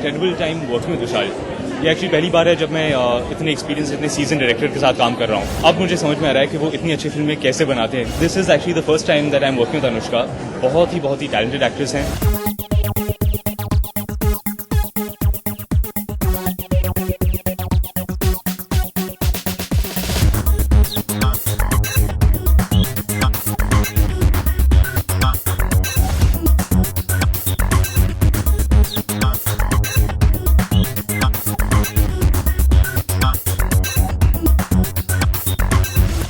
incredible time working with Vishal. ये actually पहली बार है जब मैं इतने एक्सपीरियंस इतने सीजन डायरेक्टर के साथ काम कर रहा हूँ. अब मुझे समझ में आ रहा है कि वो इतनी अच्छी फिल्में कैसे बनाते हैं. This is actually the first time that I am working with Anushka. बहुत ही टैलेंटेड एक्ट्रेस हैं.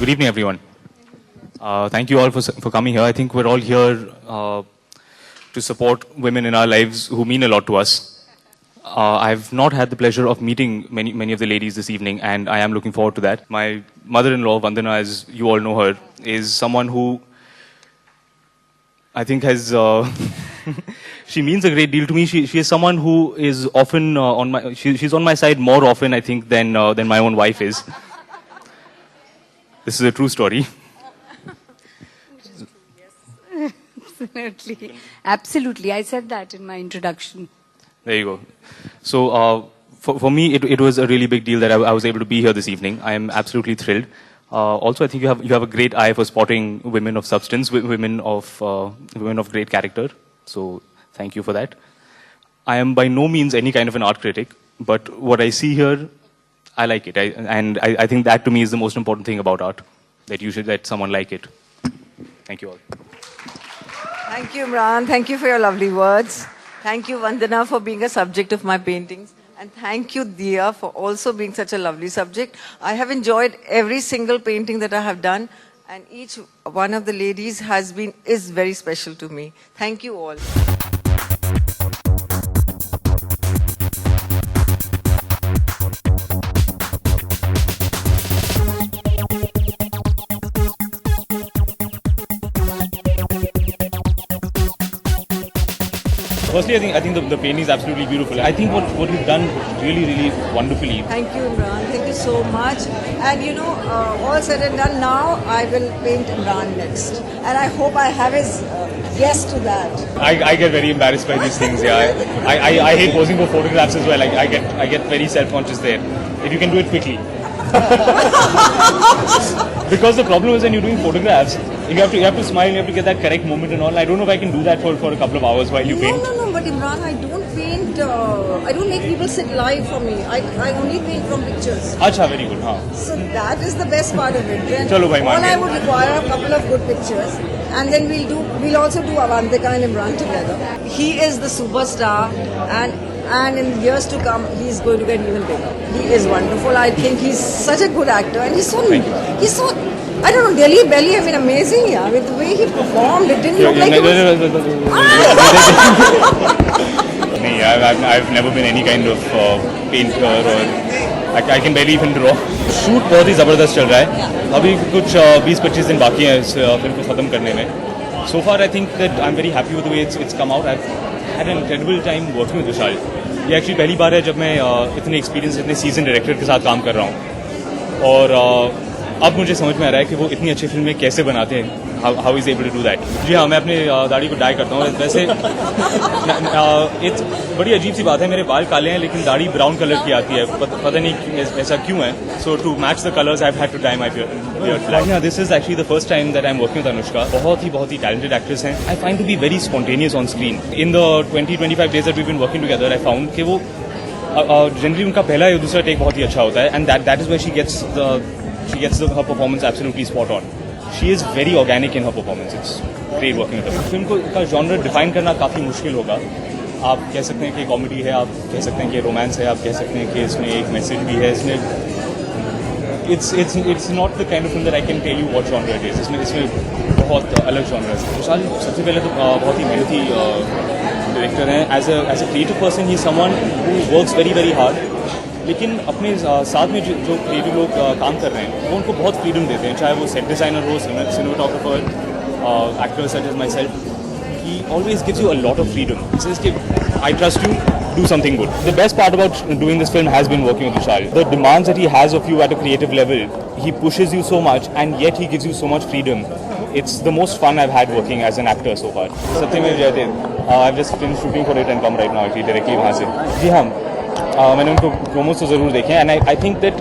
Good evening, everyone. Thank you all for coming here. I think we're all here to support women in our lives who mean a lot to us. I've not had the pleasure of meeting many of the ladies this evening, and I am looking forward to that. My mother-in-law, Vandana, as you all know her, is someone who I think has she means a great deal to me. She is someone who is often she's on my side more often, I think, than my own wife is. This is a true story. Absolutely. I said that in my introduction. There you go. So for me, it was a really big deal that I was able to be here this evening. I am absolutely thrilled. Also, I think you have a great eye for spotting women of substance, women of great character. So thank you for that. I am by no means any kind of an art critic, but what I see here, I like it. I think that to me is the most important thing about art, that you should let someone like it. Thank you all. Thank you, Imran. Thank you for your lovely words. Thank you, Vandana, for being a subject of my paintings. And thank you, Diya, for also being such a lovely subject. I have enjoyed every single painting that I have done, and each one of the ladies is very special to me. Thank you all. Firstly, I think the painting is absolutely beautiful. I think what you've done really wonderfully. Thank you, Imran. Thank you so much. And you know, all said and done, now I will paint Imran next. And I hope I have his yes to that. I get very embarrassed by these things. Yeah, I hate posing for photographs as well. I get very self-conscious there. If you can do it quickly. Because the problem is when you're doing photographs, you have to smile, you have to get that correct moment and all. I don't know if I can do that for a couple of hours while you paint. No, but Imran, I don't paint, I don't make people sit live for me. I only paint from pictures. Acha, very good, हाँ. So that is the best part of it. Then Chalo bhai, all I would require a couple of good pictures, and then we'll also do Avantika and Imran together. He is the superstar, and in years to come, he's going to get even bigger. He is wonderful. I think he's such a good actor, and he's so, I don't know, Delhi Belly, I mean, amazing, yeah. With the way he performed, it didn't look like it was... I've never been any kind of painter, or I can barely even draw. Shoot बहुत ही ज़बरदस्त चल रहा है. अभी कुछ 20-25 दिन बाकी हैं इस फिल्म को ख़त्म करने में. So far, I think that I'm very happy with the way it's come out. I've had an incredible time working with Vishal. ये एक्चुअली पहली बार है जब मैं इतने एक्सपीरियंस इतने सीजन डायरेक्टर के साथ काम कर रहा हूँ. और अब मुझे समझ में आ रहा है कि वो इतनी अच्छी फिल्में कैसे बनाते हैं. How is able to do that. जी हाँ, मैं अपने दाढ़ी को डाई करता हूँ. वैसे बड़ी अजीब सी बात है, मेरे बाल काले हैं लेकिन दाढ़ी ब्राउन कलर की आती है. पता नहीं ऐसा क्यों है. So to match the colours I have had to dye my beard. This is actually the first time that I am working with Anushka. बहुत ही टैलेंटेड एक्ट्रेस हैं. I find to be very spontaneous on screen. In the 20-25 days that we been working together, I found कि वो generally उनका पहला या दूसरा take बहुत ही अच्छा होता है. And that is where she gets her performance absolutely spot on. She is very organic in her performance. It's great working with her. Film का genre define करना काफ़ी मुश्किल होगा. आप कह सकते हैं कि कॉमेडी है, आप कह सकते हैं कि रोमांस है, आप कह सकते हैं कि इसमें एक मैसेज भी है. इसमें it's not the kind of film that I can tell you what genre it is. इसमें बहुत अलग genre है. विशाल सबसे पहले तो बहुत ही मेहनती डायरेक्टर हैं. As a creative person, he is someone who works very hard. लेकिन अपने साथ में जो क्रिएटिव लोग काम कर रहे हैं वो उनको बहुत फ्रीडम देते हैं. चाहे वो सेट डिज़ाइनर हो, cinematographer, actor such as myself. He always gives you a lot of freedom. Says कि I trust you, do something good. The best part about doing this film has been working with Vishal. The demands that he has of you at a creative level he pushes you so much and yet he gives you so much freedom. It's the most fun I've had working as an actor so far. Satyamev Jayate, I've just finished shooting for it and come right now actually directly वहाँ से. जी हाँ, मैंने उनको promos तो ज़रूर देखे and I think that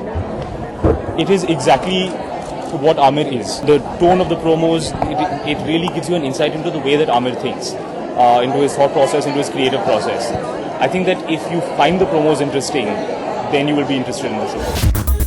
it is exactly what Amir is. The tone of the promos, it really gives you an insight into the way that Amir thinks, into his thought process, into his creative process. I think that if you find the promos interesting, then you will be interested in the show.